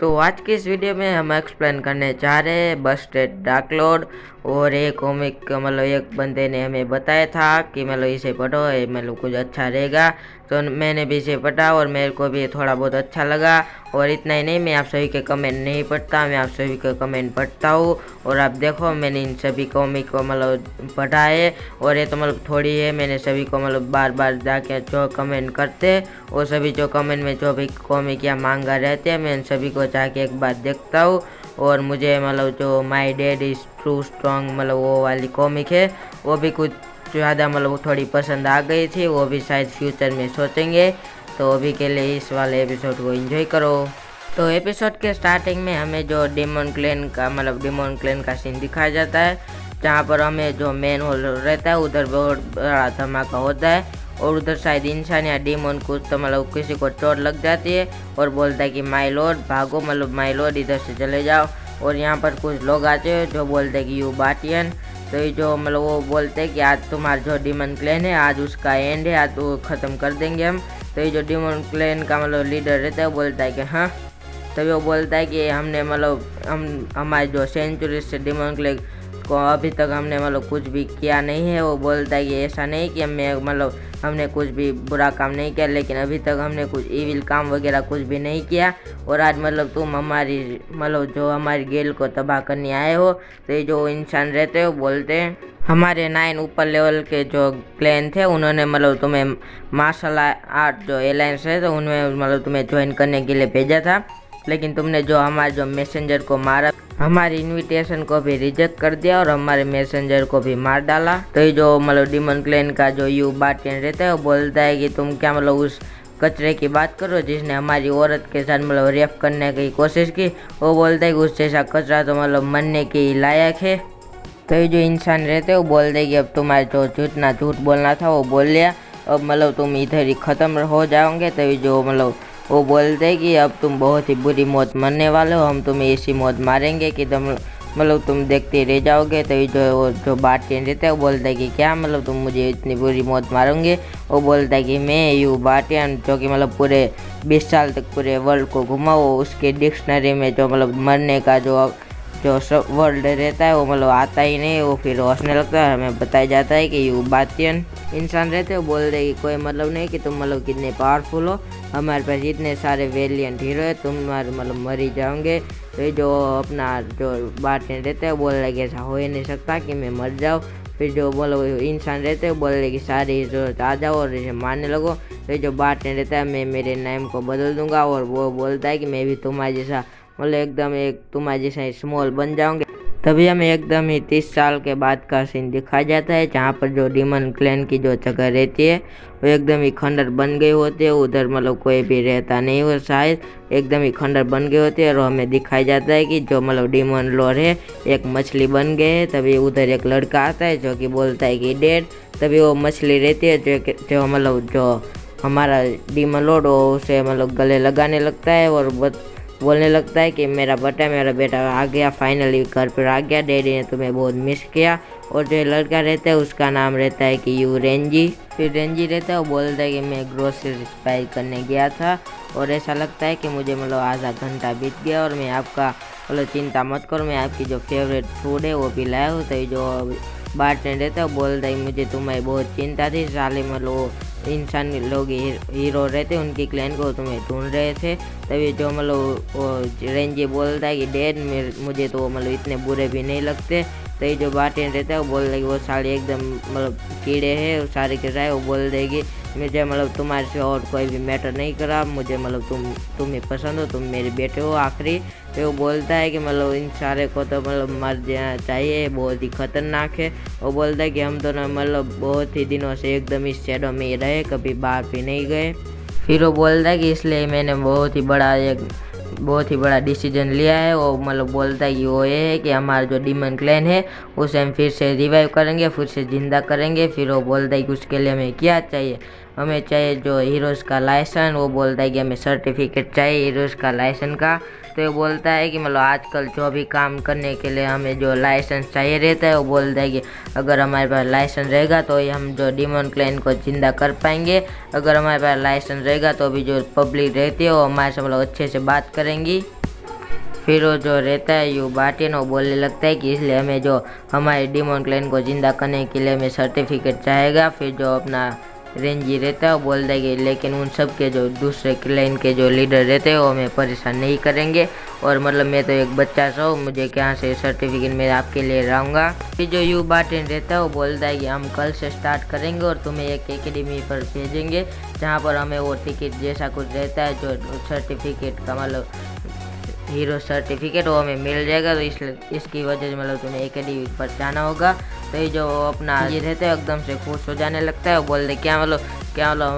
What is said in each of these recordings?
तो आज की इस वीडियो में हम एक्सप्लेन करने जा रहे हैं बस्टेड डार्क लॉर्ड। और एक कॉमिक मतलब एक बंदे ने हमें बताया था कि मतलब इसे पढ़ो, ये मतलब कुछ अच्छा रहेगा। तो मैंने भी इसे पढ़ा और मेरे को भी थोड़ा बहुत अच्छा लगा। और इतना ही नहीं, मैं आप सभी के कमेंट नहीं पढ़ता, मैं आप सभी के कमेंट पढ़ता हूँ। और आप देखो मैंने इन सभी कॉमिक को मतलब पढ़ा है। और ये तो मतलब थोड़ी है, मैंने सभी को मतलब बार बार जाके जो कमेंट करते और सभी जो कमेंट में जो भी कॉमिक या मांगा रहते हैं मैं इन सभी को जाके एक बार देखता हूँ। और मुझे मतलब जो my dad is true strong मतलब वो वाली कॉमिक है वो भी कुछ ज़्यादा मतलब थोड़ी पसंद आ गई थी, वो भी शायद फ्यूचर में सोचेंगे। तो अभी के लिए इस वाले एपिसोड को एंजॉय करो। तो एपिसोड के स्टार्टिंग में हमें जो डेमन क्लैन का सीन दिखाया जाता है, जहाँ पर हमें जो मेन हॉल रहता है उधर बहुत बड़ा धमाका होता है। और उधर शायद इंसान या डेमन कुछ तो मतलब किसी को चोट लग जाती है और बोलता है कि माय लॉर्ड भागो, मतलब माय लॉर्ड इधर से चले जाओ। और यहाँ पर कुछ लोग आते हैं जो बोलते हैं कि यू बाटियन। तो ये जो मतलब वो बोलते हैं कि आज तुम्हारा जो डेमन क्लैन है आज उसका एंड है, आज वो ख़त्म कर देंगे हम। तो ये जो डेमन क्लैन का मतलब लीडर रहता है वो बोलता है कि हाँ। तभी वो बोलता है कि हमने मतलब हम हमारे जो सेंचुरी से डेमन क्लैन को अभी तक हमने मतलब कुछ भी किया नहीं है। वो बोलता है कि ऐसा नहीं कि हमने कुछ भी बुरा काम नहीं किया, लेकिन अभी तक हमने कुछ इविल काम वगैरह कुछ भी नहीं किया। और आज मतलब तुम हमारी मतलब जो हमारी गेल को तबाह करने आए हो। तो ये जो इंसान रहते हो बोलते हैं हमारे 9 ऊपर लेवल के जो क्लैन थे उन्होंने मतलब तुम्हें मार्शल आर्ट जो एलायंस है तो उनमें मतलब तुम्हें ज्वाइन करने के लिए भेजा था, लेकिन तुमने जो हमारे जो मैसेंजर को मारा, हमारी इनविटेशन को भी रिजेक्ट कर दिया और हमारे मैसेंजर को भी मार डाला। तो ये जो मतलब डेमन क्लैन का जो यू बाटियन रहता है वो बोलता है कि तुम क्या मतलब उस कचरे की बात करो जिसने हमारी औरत के साथ मतलब रेप करने की कोशिश की। वो बोलता है कि उस जैसा कचरा तो मतलब मरने के लायक है। तो ये जो इंसान रहते हैं वो बोलते हैं कि अब तुम्हारे जो झूठ बोलना था वो बोल लिया, अब मतलब तुम इधर ही ख़त्म हो जाओगे। तो ये जो मतलब वो बोलते हैं कि अब तुम बहुत ही बुरी मौत मरने वाले हो, हम तुम्हें ऐसी मौत मारेंगे कि तुम देखते रह जाओगे। तो ये जो बाटियन रहता है वो बोलता है कि क्या मतलब तुम मुझे इतनी बुरी मौत मारोगे। वो बोलता है कि मैं यू बाटियन जो कि मतलब पूरे 20 साल तक पूरे वर्ल्ड को घुमा, वो उसके डिक्शनरी में जो मतलब मरने का जो वर्ल्ड रहता है वो मतलब आता ही नहीं, वो फिर हंसने लगता है। हमें बताया जाता है कि यू बातियन इंसान रहते हो बोलते हैं कि कोई मतलब नहीं कि तुम मतलब कितने पावरफुल हो, हमारे पास इतने सारे वेलियंट हीरो है, तुम मतलब मर ही जाओगे। तो ये जो अपना जो बातियन रहते हैं बोल रहे कि ऐसा हो ही नहीं सकता कि मैं मर जाऊँ। फिर जो बोलो इंसान रहते हैं बोल रहे कि सारे हीरो आ जाओ और इसे मारने लगो। तो जो बातियन रहता है मैं मेरे नेम को बदल दूंगा। और वो बोलता है कि मैं भी तुम्हारे जैसा मतलब एकदम एक तुम्हारे जैसा स्मॉल बन जाओगे। तभी हमें एकदम ही 30 साल के बाद का सीन दिखाया जाता है, जहाँ पर जो डेमन क्लैन की जो जगह रहती है वो एकदम ही खंडर बन गए होते हैं। उधर मतलब कोई भी रहता नहीं हो, शायद एकदम ही खंडर बन गए होते हैं। और हमें दिखाया जाता है कि जो मतलब डेमन लॉर्ड है एक मछली बन गए है। तभी उधर एक लड़का आता है जो कि बोलता है कि डेड। तभी वो मछली रहती है जो मतलब जो हमारा डेमन लॉर्ड वो उसे मतलब गले लगाने लगता है और बोलने लगता है कि मेरा बेटा आ गया, फाइनली घर पर आ गया, डैडी ने तुम्हें बहुत मिस किया। और जो लड़का रहता है उसका नाम रहता है कि यू रेंजी। फिर रेंजी रहता है वो बोलता है कि मैं ग्रोसरी बाय करने गया था और ऐसा लगता है कि मुझे मतलब आधा घंटा बीत गया और मैं आपका मतलब चिंता मत करो, मैं आपकी जो फेवरेट फूड है वो भी लाया हूँ। तो जो बार्टेंडर रहता है वो बोलता है मुझे तुम्हारी बहुत चिंता थी, साले मतलब इंसान लोग हीरो रहते उनकी क्लैन को तुम्हें ढूंढ रहे थे। तभी जो मतलब वो रेंजी बोलता है कि डैड मुझे तो मतलब इतने बुरे भी नहीं लगते। तो ये जो बार्टेंडर रहता है वो बोल रहा है कि वो सारे एकदम मतलब कीड़े हैं सारे के सारे। वो बोल देगी मुझे मतलब तुम्हारे से और कोई भी मैटर नहीं करा, मुझे मतलब तुम ही पसंद हो, तुम मेरे बेटे हो आखिरी। तो वो बोलता है कि मतलब इन सारे को तो मतलब मर जाना चाहिए, बहुत ही खतरनाक है। वो बोलता है कि हम दोनों मतलब बहुत ही दिनों से एकदम इस शैडो में ही रहे, कभी बाहर भी नहीं गए। फिर वो बोलता है कि इसलिए मैंने बहुत ही बड़ा डिसीजन लिया है। वो मतलब बोलता है कि वो ये है कि हमारा जो डेमन क्लैन है उसे हम फिर से रिवाइव करेंगे, फिर से ज़िंदा करेंगे। फिर वो बोलता है कि उसके लिए हमें क्या चाहिए, हमें चाहिए जो हीरोज़ का लाइसेंस। वो बोलता है कि हमें सर्टिफिकेट चाहिए हीरोज़ का लाइसेंस का। तो ये बोलता है कि मतलब आजकल जो भी काम करने के लिए हमें जो लाइसेंस चाहिए रहता है, वो बोलता है कि अगर हमारे पास लाइसेंस रहेगा तो ही हम जो डेमन क्लैन को ज़िंदा कर पाएंगे। अगर हमारे पास लाइसेंस रहेगा तो भी जो पब्लिक रहती है वो हमारे से मतलब अच्छे से बात करेंगी। फिर वो जो रहता है यू बाटियन वो बोलने लगता है कि इसलिए हमें जो हमारे डीमन क्लैन को जिंदा करने के लिए हमें सर्टिफिकेट चाहेगा। फिर जो अपना रेंजी रहता है वो बोलता है कि लेकिन उन सब के जो दूसरे क्लैन के जो लीडर रहते हैं वो हमें परेशान नहीं करेंगे, और मतलब मैं तो एक बच्चा सा हूँ, मुझे क्या से सर्टिफिकेट मैं आपके लिए लाऊंगा। फिर जो यू बाटियन रहता है वो बोलता है कि हम कल से स्टार्ट करेंगे और तुम्हें एक एकेडमी पर भेजेंगे जहाँ पर हमें वो टिकट जैसा कुछ रहता है जो सर्टिफिकेट का मतलब हीरो सर्टिफिकेट वो हमें मिल जाएगा। तो इसकी वजह से मतलब तुम्हें एकेडमी पर जाना होगा। तो ये जो अपना ये रहता है एकदम से खुश हो जाने लगता है, वो बोलते क्या मतलब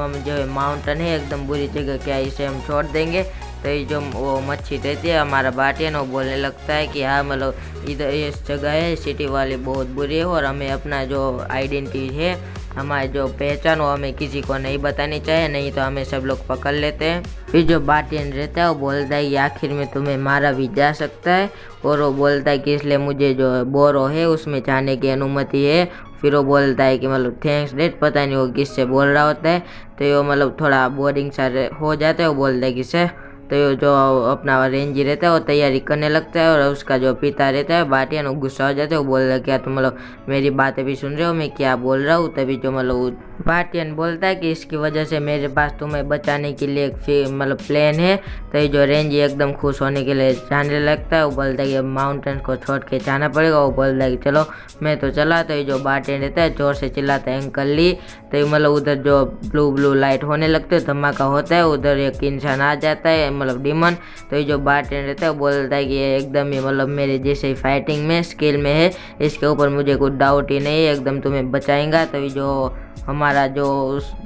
हम जो माउंटेन है एकदम बुरी जगह, क्या इसे हम छोड़ देंगे। तो ये जो वो मच्छी रहती है हमारा बाटियन वो बोलने लगता है कि हाँ मतलब इधर इस जगह है सिटी वाली बहुत बुरी है और हमें अपना जो आइडेंटिटी है हमारी जो पहचान वो हमें किसी को नहीं बतानी चाहिए, नहीं तो हमें सब लोग पकड़ लेते हैं। फिर जो बाटियन रहता है वो बोलता है कि आखिर में तुम्हें मारा भी जा सकता है, और वो बोलता है कि इसलिए मुझे जो बोरो है उसमें जाने की अनुमति है। फिर वो बोलता है कि मतलब थैंक्स डैड, पता नहीं वो किससे बोल रहा होता है। तो वो मतलब थोड़ा बोरिंग सा हो जाता है, वो बोलता है किससे। तो जो अपना रेंजी रहता है वो तैयारी करने लगता है, और उसका जो पिता रहता है बाटियन वो गुस्सा हो जाता है, वो बोल रहा है क्या तुम मतलब मेरी बातें भी सुन रहे हो मैं क्या बोल रहा हूँ। तभी जो मतलब बाटियन बोलता है कि इसकी वजह से मेरे पास तुम्हें बचाने के लिए एक मतलब प्लान है। तो ये जो रेंजी एकदम खुश होने के लिए जाने लगता है, वो बोलता है कि माउंटेन को छोड़ के जाना पड़ेगा। वो बोलता है कि चलो मैं तो चला। तो ये जो बाटियन रहता है जोर से चिल्लाता है अंकल ली। तो ये मतलब उधर जो ब्लू लाइट होने लगते है, धमाका होता है, उधर एक इंसान आ जाता है मतलब डीमन। तो ये जो बाटियन रहता है वो बोलता है कि ये एकदम ही मतलब मेरे जैसे ही फाइटिंग में स्किल में है, इसके ऊपर मुझे कुछ डाउट ही नहीं है, एकदम तुम्हें बचाएगा। तो ये जो हमारा जो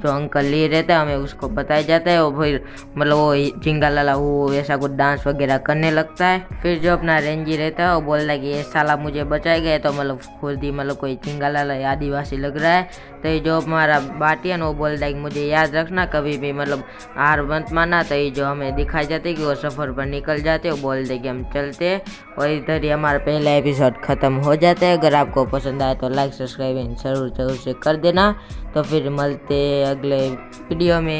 अंकल ली रहता है हमें उसको बताया जाता है, वो फिर मतलब वो चिंगालाला वो ऐसा कुछ डांस वगैरह करने लगता है। फिर जो अपना रेंजी रहता है वो बोल रहा है कि ये साला मुझे बचाएगा, तो मतलब खुद ही मतलब कोई चिंगालाला आदिवासी लग रहा है। तो ये जो हमारा बाटियन वो बोल रहा है कि मुझे याद रखना कभी भी मतलब हार मत माना। तो ये जो हमें दिखाई जाते है कि वो सफ़र पर निकल जाते हैं, वो बोल दे कि हम चलते हैं। और इधर ही हमारा पहला एपिसोड ख़त्म हो जाता है। अगर आपको पसंद आए तो लाइक सब्सक्राइब जरूर से कर देना। तो फिर मिलते अगले वीडियो में।